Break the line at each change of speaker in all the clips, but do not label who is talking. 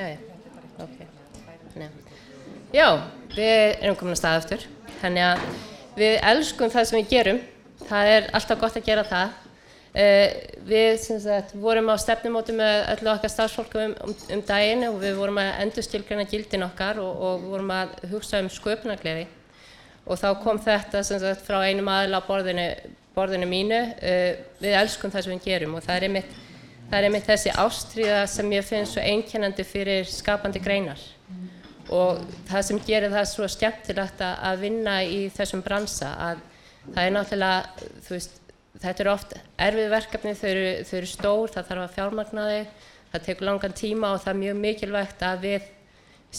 Já, ok. Já, við erum komin að stað aftur. Þannig að við elskum það sem við gerum. Það alltaf gott að gera það. Við sem sagt, vorum á stefnumóti með öllu okkar starfsfólkum daginn og við vorum að endurskilgreina gildin okkar og vorum að hugsa sköpunargleði. Og þá kom þetta sem sagt, frá einum aðila á borðinu mínu. Við elskum það sem við gerum og það einmitt þessi ástríða sem ég finnst svo einkennandi fyrir skapandi greinar. Og það sem gerir það svo skemmtilegt að vinna í þessum bransa, að það náttúrulega, þú veist, þetta oft erfið verkefni, þau eru stór, það þarf að fjármagna þau, það tekur langan tíma og það mjög mikilvægt að við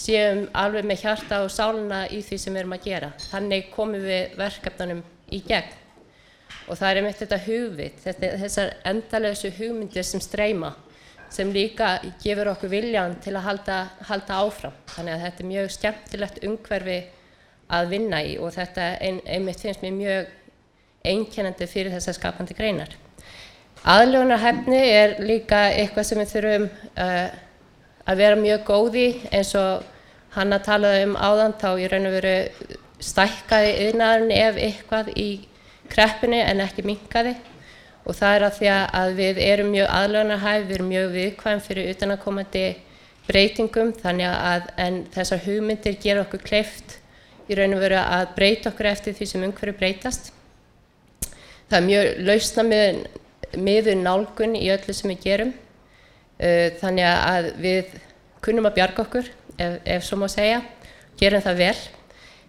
séum alveg með hjarta og sálina í því sem við erum að gera. Þannig komum við verkefnunum í gegn. Og það einmitt þetta hugvit, þessar endalausu hugmyndir sem streyma, sem líka gefur okkur viljan til að halda áfram. Þannig að þetta mjög skemmtilegt umhverfi að vinna í og þetta einmitt finnst mér mjög einkennandi fyrir þessar skapandi greinar. Aðlögunarhæfni líka eitthvað sem við þurfum að vera mjög góð í, eins og Hanna talaði áðan, þá í raun og veru stækkaði iðnaðurinn ef eitthvað í kreppunni en ekki minnkaði og það að því að við erum mjög aðlögunarhæf, við erum mjög viðkvæm fyrir utanaðkomandi breytingum þannig en þessar hugmyndir gera okkur kleift í raun og veru að breyta okkur eftir því sem umhverfi breytast. Það mjög lausnamiðuð nálgun í öllu sem við gerum þannig að við kunnum að bjarga okkur ef svo má segja, gerum það vel.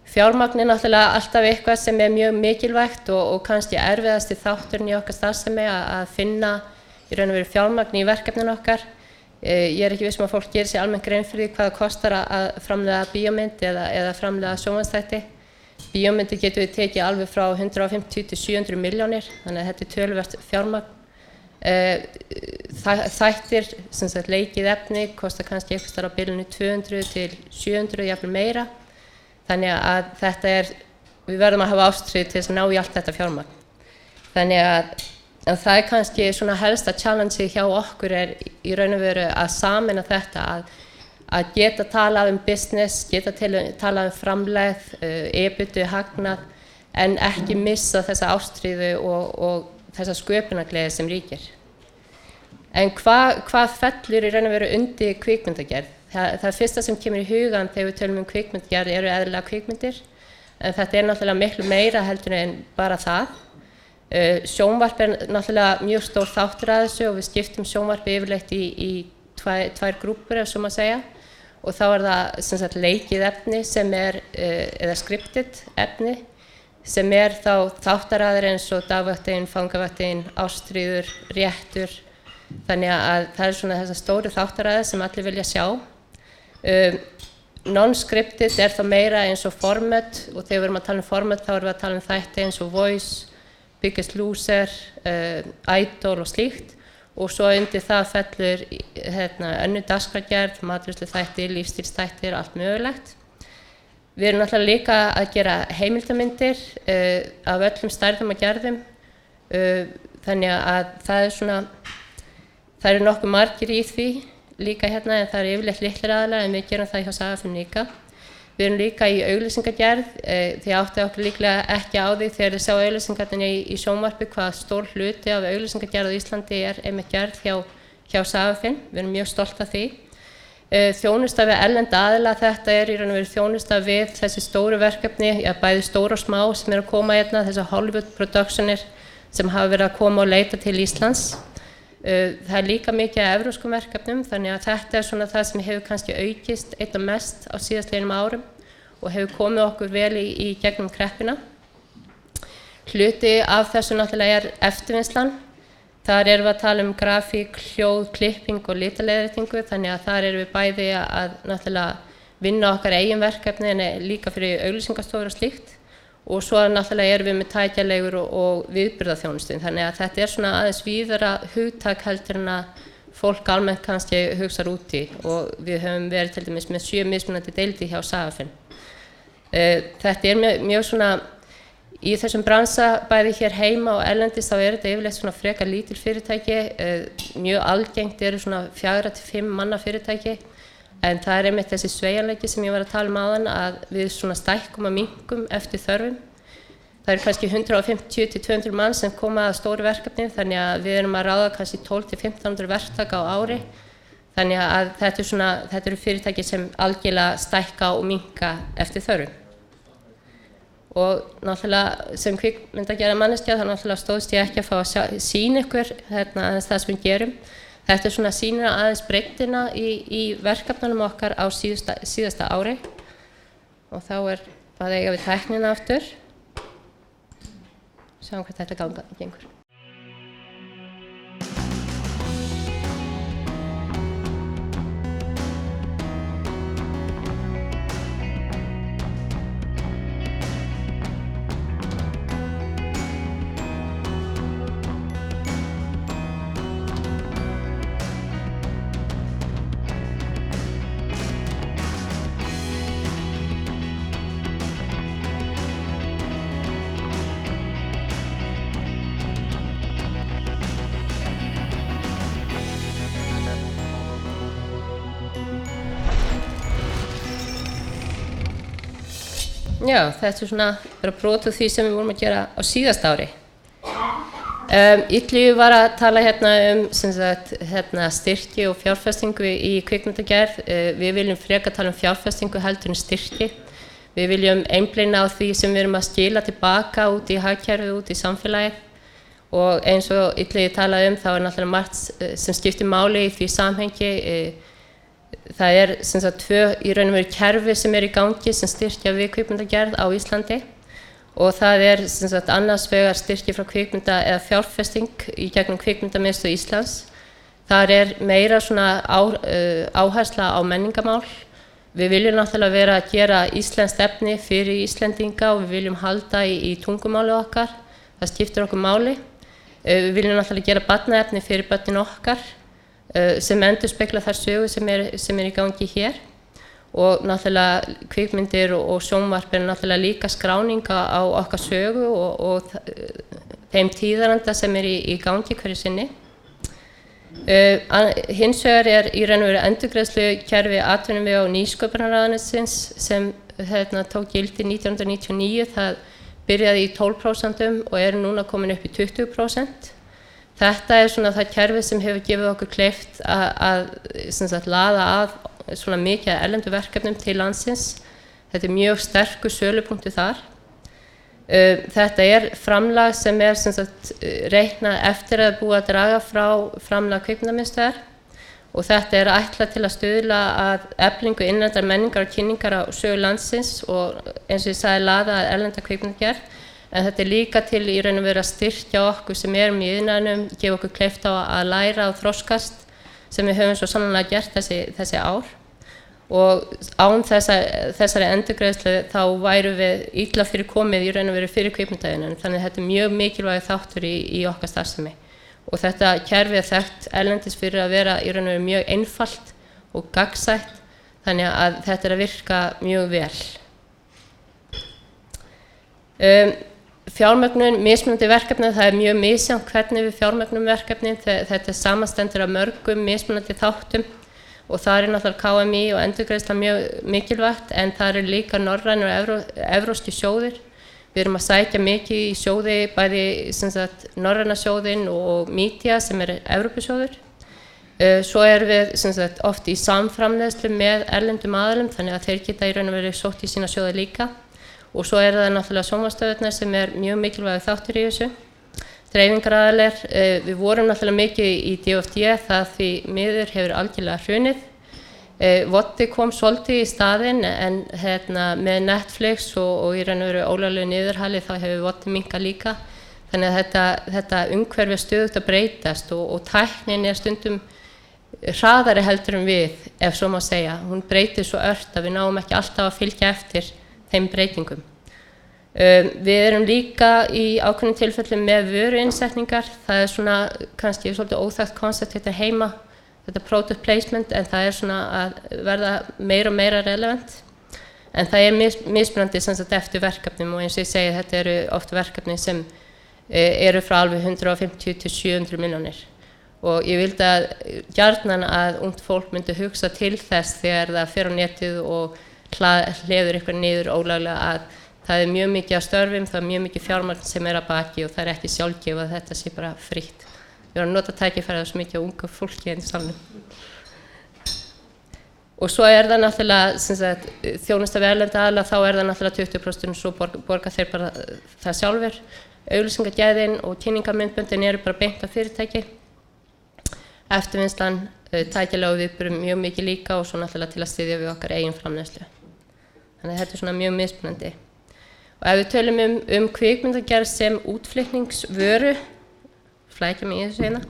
Fjármagn náttúrulega alltaf eitthvað sem mjög mikilvægt og kannski erfiðasti þátturinn í okkar starfsemi að finna í raun og veru fjármagn í verkefnin okkar. Ég ekki viss að fólk gerir sér almennt grein fyrir því hvað það kostar að framleiða bíómynd eða framleiða sjónvarpsþætti. Bíómyndir getum við tekið alveg frá 150 til 700 milljónir, þannig að þetta töluvert fjármagn. Þættir, sem sagt leikið efni, kostar kannski eitthvað starf á bilinu 200 til 700, jafnvel meira. Þannig að þetta við verðum að hafa ástríðu til þess að ná í allt þetta fjármagn. Þannig að það kannski svona helsta challenge hjá okkur í raun og veru að sameina þetta, að geta talað business, geta talað framlegð, EBITDA, hagnað, en ekki missa þessa ástríðu og þessa sköpunargleði sem ríkir. En hvað fellur í raun og veru undir kvikmyndagerð? Það fyrsta sem kemur í hugan þegar við tölum kvikmyndagerð eru eðlilega kvikmyndir, en þetta náttúrulega miklu meira heldur en bara það. Sjónvarp náttúrulega mjög stór þáttur að þessu og við skiptum sjónvarpi yfirleitt í tvær grúpur, ef svo má segja, og þá það sem sagt leikið efni sem eða scripted efni, sem þá þáttaraðir eins og dagvaktin, fangavaktin, ástríður, réttur, þannig að það svona þessar stóru þáttaraðir sem allir vilja sjá. Non-scripted þá meira eins og format og þegar við erum að tala format þá erum við að tala þætti eins og Voice, Biggest Loser, Idol og slíkt og svo undir það fellur önnur dagskrárgerð, matreiðsluþættir, lífstílsþættir, allt mögulegt. Við erum náttúrulega líka að gera heimildarmyndir af öllum stærðum og gerðum, þannig að það eru nokkuð margir í því líka en það eru yfirleitt litlir aðilar en við gerum það hjá Sagafilm líka. Við erum líka í auglýsingagerð, þið áttu okkur líklega ekki á því þegar þið sjá auglýsingarnir í sjónvarpi hvað stór hluti af auglýsingagerð á Íslandi einmitt gerð hjá Sagafilm, við erum mjög stolt af því. Þjónusta við erlenda aðila, þetta í raun og veru þjónusta við þessi stóru verkefni, bæði stór og smá sem að koma þessar Hollywood productionir sem hafa verið að koma og leita til Íslands. Það líka mikið af evrópskum verkefnum, þannig að þetta svona það sem hefur kannski aukist einna mest á síðastliðnum árum og hefur komið okkur vel í gegnum kreppuna. Hluti af þessu náttúrulega eftirvinnslan. Þar erum við að tala grafík, hljóð, klipping og litaleiðréttingu, þannig að þar erum við bæði að náttúrulega vinna okkar eigin verkefni en líka fyrir auglýsingastofur og slíkt. Og svo náttúrulega erum við með tækjaleigur og viðburðaþjónustu, þannig að þetta svona aðeins víðara hugtak heldur en að fólk almennt kannski hugsar út í og við höfum verið til dæmis með 7 mismunandi deildir hjá Sagafilm. Þetta mjög svona í þessum bransa bæði hér heima og erlendis þá þetta yfirleitt svona frekar lítil fyrirtæki, mjög algengt eru svona 4 til 5 manna fyrirtæki en það einmitt þessi sveigjanleiki sem ég var að tala áðan að við svona stækkum og minnkum eftir þörfum. Það kannski 150 til 200 mann sem koma að stóru verkefni, þannig að við erum að ráða kannski 12 til 1500 verktaka á ári. Þannig að þetta eru fyrirtæki sem algjörlega stækka og minnka eftir þörfum. Og náttúrulega sem kvikmyndagerðar manneskja þá náttúrulega stóðst ég ekki að fá að sýna ykkur aðeins það sem við gerum. Þetta svona sýnir aðeins breiddina í verkefnunum okkar á síðasta ári. Og þá bara eiga við tæknina aftur. Sjáum hvað þetta gengur. Já, þetta svona bara brot úr því sem við vorum að gera á síðasta ári. Illugi var að tala sem sagt, styrki og fjárfestingu í kvikmyndagerð. Við viljum frekar tala fjárfestingu heldur en styrki. Við viljum einblína á því sem við erum að skila tilbaka út í hagkerfið, út í samfélagið. Og eins og Illugi talaði þá náttúrulega margt sem skiptir máli í því samhengi. Það sem sagt tvö í raun og veru kerfi sem í gangi sem styrkja við kvikmyndagerð á Íslandi og það sem sagt annars vegar styrki frá kvikmynda eða fjárfesting í gegnum Kvikmyndamiðstöð Íslands. Þar meira svona áhersla á menningamál. Við viljum náttúrulega vera að gera íslenskt efni fyrir Íslendinga og við viljum halda í tungumáli okkar. Það skiptir okkur máli. Við viljum náttúrulega gera barnaefni fyrir börnin okkar. Sem endurspegla þær sögu sem í gangi hér og náttúrulega kvikmyndir og sjónvarp náttúrulega líka skráninga á okkar sögu og þeim tíðaranda sem í gangi hverju sinni. Hins vegar í raun og veru endurgreiðslukerfi atvinnuvega- og nýsköpunarráðuneytisins sem tók gildi 1999. Það byrjaði í 12% og núna komin upp í 20%. Þetta svona það kerfi sem hefur gefið okkur kleift að laða að svona mikið erlendu verkefnum til landsins. Þetta mjög sterkur sölupunktur þar. Þetta framlag sem sem sagt reiknað eftir að búið að draga frá framlag Kvikmyndamiðstöðvar og þetta ætlað til að stuðla að eflingu innlendrar menningar og kynningar á sögu landsins og eins og ég sagði laða að erlenda kvikmyndagerð. En þetta líka til í raun og veru að styrkja okkur sem erum í iðnaðinum, gefa okkur kleift á að læra og þroskast sem við höfum svo sannarlega gert þessi ár. Og án þessari endurgreiðslu þá værum við illa fyrir komið í raun og veru fyrir kvikmyndaiðnaðinum. Þannig að þetta mjög mikilvægur þáttur í okkar starfsemi. Og þetta kerfi þekkt erlendis fyrir að vera í raun og veru mjög einfalt og gagnsætt. Þannig að þetta að virka mjög vel. Fjármögnun, mismunandi verkefni, það mjög misjafnt hvernig við fjármögnum verkefnin. Þetta samanstendur af mörgum mismunandi þáttum og það náttúrulega KMÍ og endurgreiðsla mjög mikilvægt en það líka norrænir og evrópskir sjóðir. Við erum að sækja mikið í sjóði, bæði sem sagt norræna sjóðinn og Mídia sem Evrópusjóður. Svo við sem sagt oft í samframleiðslu með erlendum aðilum þannig að þeir geta í raun og veru sótt í sína sjóði líka. Og svo það náttúrulega sjónvarpsstöðvarnar sem mjög mikilvægur þáttur í þessu. Dreifingaraðilar, við vorum náttúrulega mikið í DFD, það því miður hefur algjörlega hrunið. Voddi kom svolítið í staðinn en með Netflix og í raun og veru ólöglegu niðurhali þá hefur Voddi minnkað líka. Þannig að þetta umhverfi stöðugt að breytast og tæknin stundum hraðari heldur en við, ef svo má segja. Hún breytir svo ört að við náum ekki alltaf að fylgja eftir þeim breytingum. Við erum líka í ákveðnum tilfellum með vöruinnsetningar. Það svona kannski svolítið óþekkt koncept þetta heima, þetta product placement, en það svona að verða meira og meira relevant. En það mismunandi sem sagt eftir verkefnum og eins og ég segi þetta oft verkefni sem frá alveg 150 til 700 milljónir. og ég vildi gjarnan að ungt fólk myndi hugsa til þess þegar það fer á netið og hleður eitthvað niður ólaglega að það mjög mikið af störfum, það mjög mikið fjármagn sem að baki og það ekki sjálfgefið að þetta sé bara frítt. Ég var að nota tækifærið svo mikið af unga fólki í salnum. Og svo það náttúrulega, þjónusta við erlenda aðila, þá það náttúrulega 20% svo borga þeir bara það sjálfur. Auglýsingagæðin og kynningarmyndböndin eru bara beint af fyrirtæki. Eftirvinnslan, tækjalega og viðburðum mjög mikið líka og svo náttúrulega til að styðja við okkar eigin framleiðslu. Þannig að þetta svona mjög mismunandi. Og ef við tölum kvikmyndagerð sem útflutningsvöru, flækja mig í þessu hérna,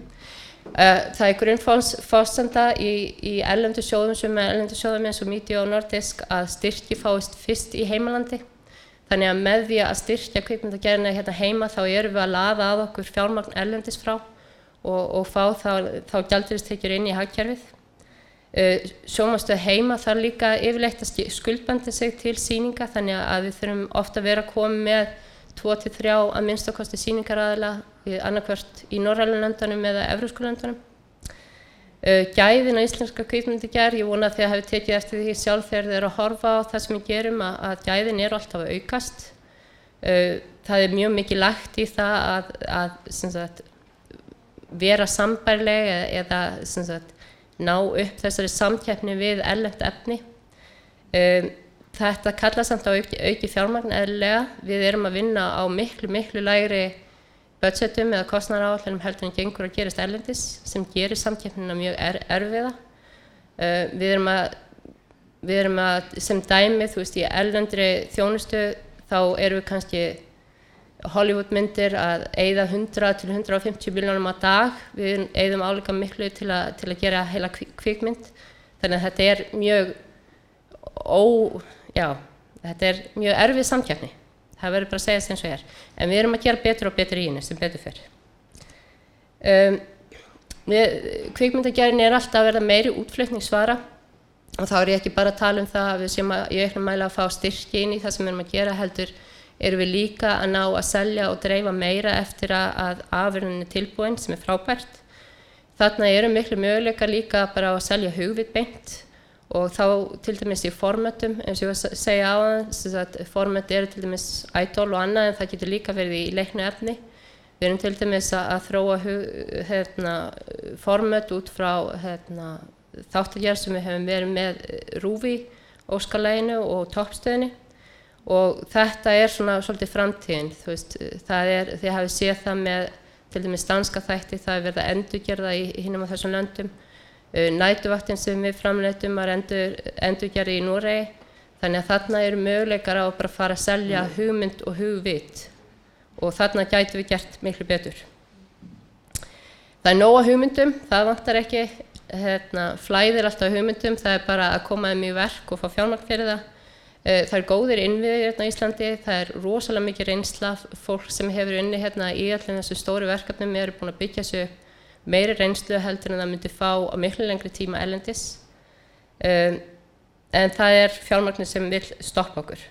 það grunnforsenda í erlendu sjóðum sem erlendu sjóðum eins og Media og Nordisk að styrki fáist fyrst í heimalandi. Þannig að með því að styrkja kvikmyndagerðina hérna heima þá erum við að laða að okkur fjármagn erlendis frá og fá þá gjaldeyristekjur inn í hagkerfið. Sjónvarpsstöð heima þarf líka yfirleitt að skuldbanda sig til sýninga þannig að við þurfum ofta að vera komið með 2-3 að minnsta kosti sýningaraðila annarkvört í norrænu löndunum eða evrópsku löndunum. Gæðin á íslenska kvikmyndagerð, ég vona að þið hafi tekið eftir því sjálf þegar þið eru að horfa á það sem við gerum að gæðin eru alltaf að aukast. Það mjög mikið lagt í það að vera sambærileg eða ná upp þessari samkeppni við erlent efni. Þetta kallar samt á auki fjármagn eðlilega. Við erum að vinna á miklu lægri budgetum eða kostnaðaráætlunum heldur en gengur að gerist erlendis sem gerir samkeppnina mjög erfiða. Við erum að sem dæmi, í erlendri þjónustu þá erum við kannski Hollywoodmyndir að eyða 100 til 150 milljónum á dag. Við eyðum álíka miklu til að gera heila kvikmynd. Þannig að þetta mjög erfið samkeppni. Það verður bara að segja eins og En við erum að gera betur og betur í henni sem betur fer. Kvikmyndagerðin alltaf að verða meiri útflutningsvara og þá ég ekki bara að tala það að við séum í auknum mæli að fá styrki inn í það sem við erum að gera heldur erum við líka að ná að selja og dreifa meira eftir að afurðin tilbúin sem frábært. Þarna eru miklu möguleikar líka bara að selja hugvit beint og þá til dæmis í formatum, eins og ég var að segja áðan, format eru til dæmis Idol og annað en það getur líka verið í leiknu efni. Við erum til dæmis að þróa format út frá þáttagerð sem við hefum verið með RÚV í Óskarleginu og toppstöðinni. Og þetta svona svolítið framtíðin, þið hafið séð það með til dæmis danska þætti, það verið að endurgerða í hinum á þessum löndum. Næturvaktin sem við framleiddum var endurgerð í Noregi, þannig að þarna eru möguleikar á að bara fara að selja hugmynd og hugvit og þarna gætum við gert miklu betur. Það nóg af hugmyndum, það vantar ekki, flæðir alltaf hugmyndum, það bara að koma þeim í verk og fá fjármagn fyrir það. Það góðir innviðir hérna á Íslandi, það rosalega mikið reynsla, fólk sem hefur unnið hérna í öllum þessu stóru verkefnum eru búin að byggja sig meiri reynslu heldur en það myndi fá á miklu lengri tíma erlendis. En það fjármagnið sem vil stoppa okkur.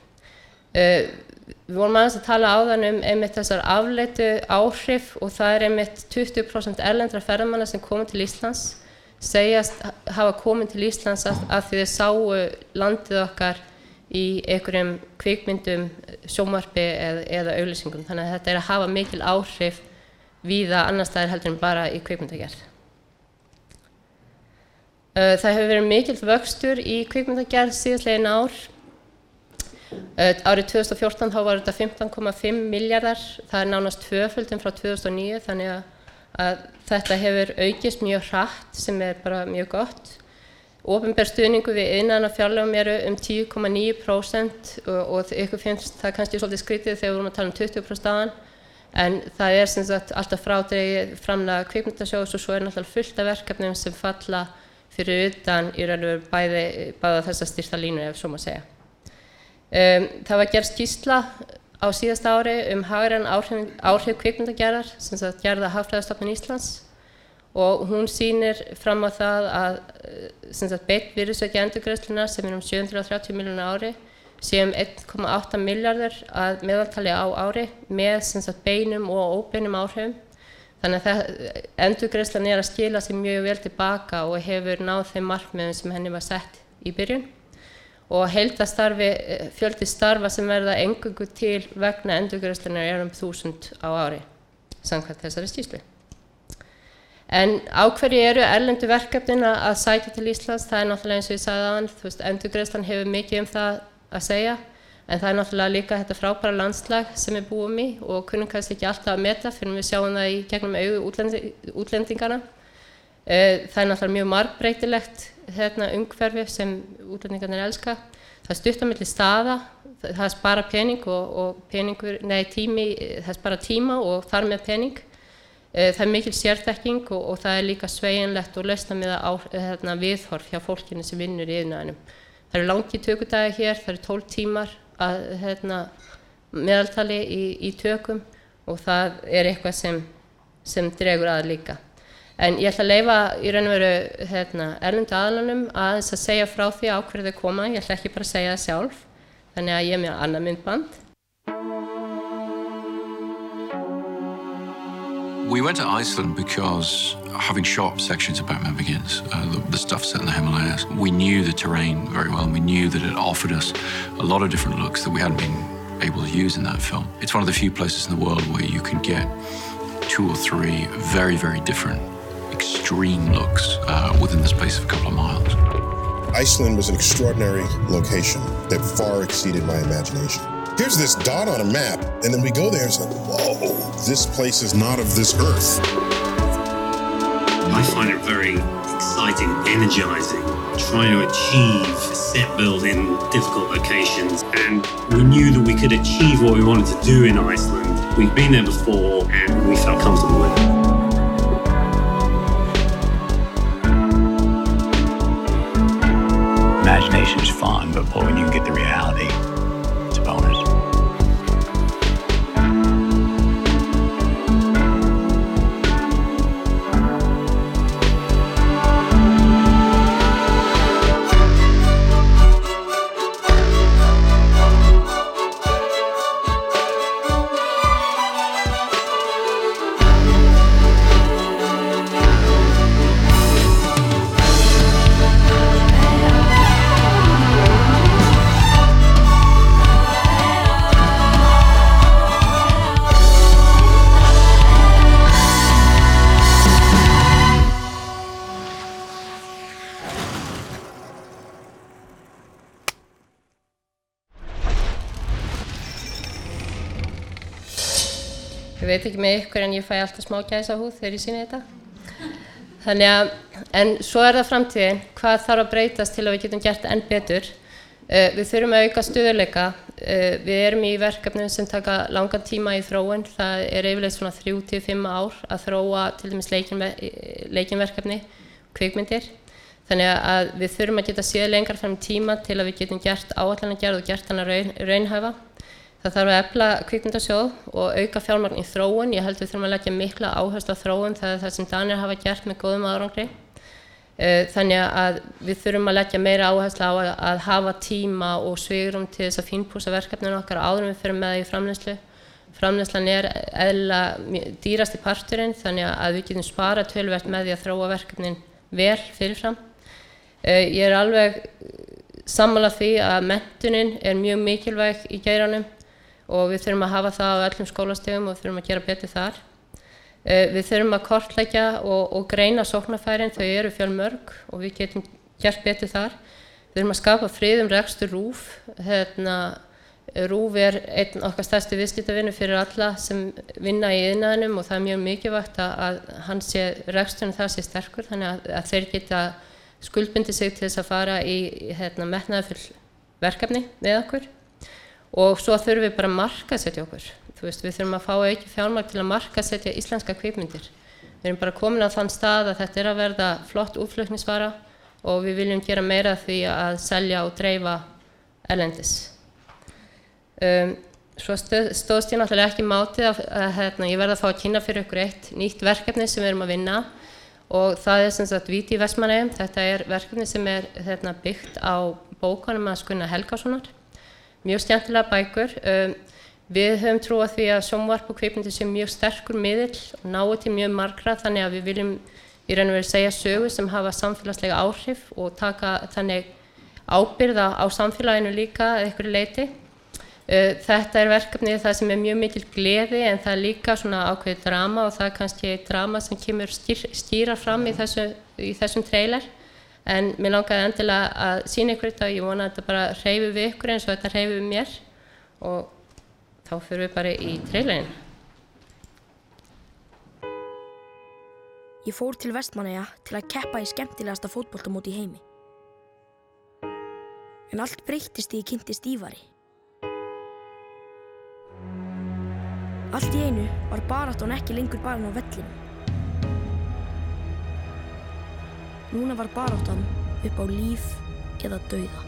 Við vorum aðeins að tala áðan einmitt þessar afleitu áhrif og það einmitt 20% erlendra ferðamanna sem komu til Íslands segjast hafa komið til Íslands að því þeir sáu landið okkar í einhverjum kvikmyndum, sjónvarpi eða auglýsingum. Þannig að þetta að hafa mikil áhrif víða annars staðar heldur en bara í kvikmyndagerð. Það hefur verið mikill vöxtur í kvikmyndagerð síðastliðin ár. Árið 2014 þá var þetta 15,5 milljarðar, það nánast tvöföldun frá 2009 þannig að þetta hefur aukist mjög hratt sem bara mjög gott. Opinber stuðningur við iðnaðinn á fjárlögum eru 10,9% og ykkur finnst það kannski svolítið skrítið þegar við vorum að tala 20% áðan en það sem sagt alltaf frádregið framlag kvikmyndasjóðs og svo náttúrulega fullt af verkefnum sem falla fyrir utan í raun og veru bæða þessa styrta línur ef svo má segja. Það var gerð skýrsla á síðasta ári hagræn áhrif kvikmyndagerðar sem sagt gerð af Hagfræðistofnun Íslands og hún sýnir fram á það að beinn virðisauki endurgreiðslunnar sem 730 milljónir á ári sé 1,8 milljarðar að meðaltali á ári með beinum og óbeinum áhrifum. Þannig að endurgreiðslan að skila sér mjög vel tilbaka og hefur náð þeim markmiðum sem henni var sett í byrjun. Og fjöldi starfa sem verða eingöngu til vegna endurgreiðslunnar 1000 á ári, samkvæmt þessari skýrslu. En á hverju erlendu verkefnin að sækja til Íslands? Það náttúrulega eins og ég sagði áðan, endurgreiðslan hefur mikið það að segja, en það náttúrulega líka þetta frábæra landslag sem við búum í og kunnum kannski ekki alltaf að meta fyrir við sjáum það í gegnum augu útlendingana. Það náttúrulega mjög margbreytilegt umhverfi sem útlendingarnir elska. Það stutt á milli staða, það spara pening og tími, það spara tíma og þar með pening. Það mikil sérþekking og það líka sveigjanlegt og lausnamiða viðhorf hjá fólkinu sem vinnur í iðnaðinum. Það eru langir tökudagir hér, það eru 12 tímar að meðaltali í tökum og það eitthvað sem dregur að líka. En ég ætla að leyfa í raun og veru erlendu aðilanum aðeins að segja frá því á hverju þau koma, ég ætla ekki bara að segja það sjálf, þannig að ég með annað myndband.
We went to Iceland because, having shot sections of Batman Begins, the stuff set in the Himalayas, we knew the terrain very well, and we knew that it offered us a lot of different looks that we hadn't been able to use in that film. It's one of the few places in the world where you can get 2 or 3 very, very different, extreme looks within the space of a couple of miles.
Iceland was an extraordinary location that far exceeded my imagination. Here's this dot on a map, and then we go there and say, whoa, this place is not of this earth.
I find it very exciting, energizing, trying to achieve set build in difficult locations. And we knew that we could achieve what we wanted to do in Iceland. We've been there before, and we felt comfortable with it.
Imagination is fun, but boy, when you get the reality, it's a bonus.
Ég veit ekki með ykkur en ég fæ alltaf smá gæsahúð þegar ég sýni þetta. Þannig að, en svo það framtíðin, hvað þarf að breytast til að við getum gert enn betur. Við þurfum að auka stöðugleika. Við erum í verkefnum sem taka langan tíma í þróun. Það yfirleitt svona 3 til 5 ár að þróa til dæmis leikinverkefni, kvikmyndir. Þannig að við þurfum að geta séð lengra fram í tíma til að við getum gert áætlanagerð og gert hana raunhæfa. Það þarf að efla kvikmyndasjóð og auka fjármagn í þróun. Ég held við þurfum að leggja mikla áherslu á þróun, það það sem Danir hafa gert með góðum árangri. Þannig að við þurfum að leggja meira áherslu á að hafa tíma og svigrúm til þess að fínpússa verkefninu okkar áður en við förum með það í framleiðslu. Framleiðslan eðlilega dýrasti parturinn, þannig að við getum sparað töluvert með því að þróa verkefnin vel fyrirfram. Ég alveg sammála því að menntunin mjög mikilvæg í geiranum og við þurfum að hafa það á öllum skólastigum og við þurfum að gera betur þar. Við þurfum að kortleggja og greina sóknarfærin, þau eru fjölmörg og við getum gert betur þar. Við þurfum að skapa frið rekstur RÚV. RÚV einn okkar stærsti viðskiptavinur fyrir alla sem vinna í iðnaðinum og það mjög mikilvægt að reksturinn þar sé sterkur, þannig að þeir geta skuldbundið sig til þess að fara í metnaðarfull verkefni með okkur. Og svo þurfum við bara að markaðsetja okkur. Við þurfum að fá aukið fjármagn til að markaðsetja íslenska kvikmyndir. Við erum bara komin á þann stað að þetta að verða flott útflutningsvara og við viljum gera meira því að selja og dreifa erlendis. Svo stóðst ég náttúrulega ekki mátið að ég verð að fá að kynna fyrir ykkur eitt nýtt verkefni sem við erum að vinna og það sem sagt Víti í Vestmannaeyjum. Þetta verkefni sem byggt á bókunum hans Gunnar Helgasonar. Mjög skemmtilega bækur. Við höfum trú á því að sjónvarp og kvikmyndir sé mjög sterkur miðill og nái til mjög margra, þannig að við viljum í raun og veru segja sögur sem hafa samfélagslega áhrif og taka þannig ábyrgð á samfélaginu líka að einhverju leyti. Þetta verkefni það sem mjög mikil gleði en það líka svona ákveðið drama og það kannski drama sem kemur skýrar fram í þessum trailer. En mér langaði endilega að sýna ykkur þetta og ég vona að þetta bara hreyfi við ykkur eins og þetta hreyfi við mér og þá fyrir við bara í trailerin.
Ég fór til Vestmannaeyja til að keppa í skemmtilegasta fótboltamóti í heimi. En allt breyttist þegar ég kynntist Ívari. Allt í einu var baráttan ekki lengur bara á vellinum. Núna var baráttan upp á líf eða dauða.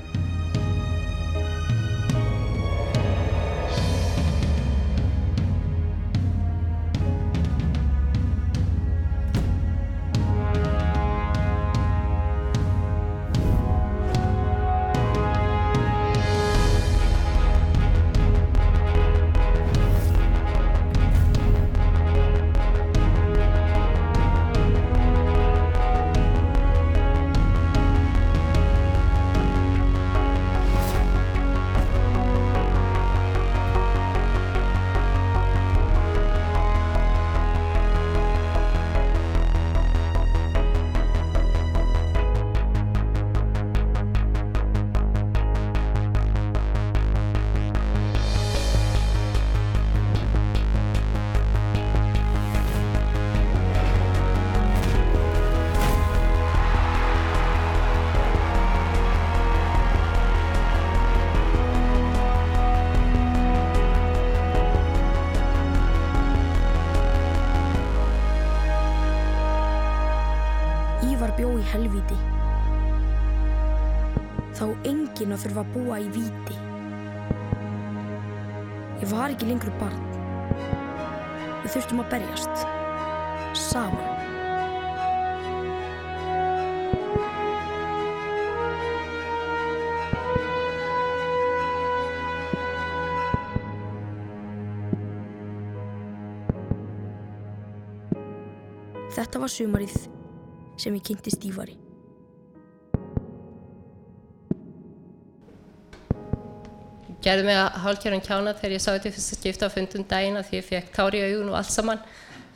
Bjó í helvíti. Þá enginn að þurfa að búa í víti. Ég var ekki lengur barn. Við þurftum að berjast. Saman. Þetta var sumarið sem ég kynntist Ívari.
Gerði mig að hálfgerðan kjána þegar ég sá þetta í fyrsta skipti á fundum daginn því ég fékk tár í augun og allt saman.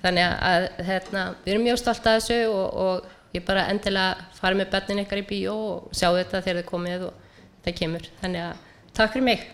Þannig að við erum mjög stolt af þessu og ég bara endilega farið með börnin ykkar í bíó og sjá þetta þegar þið komið og þetta kemur. Þannig að takk fyrir mig.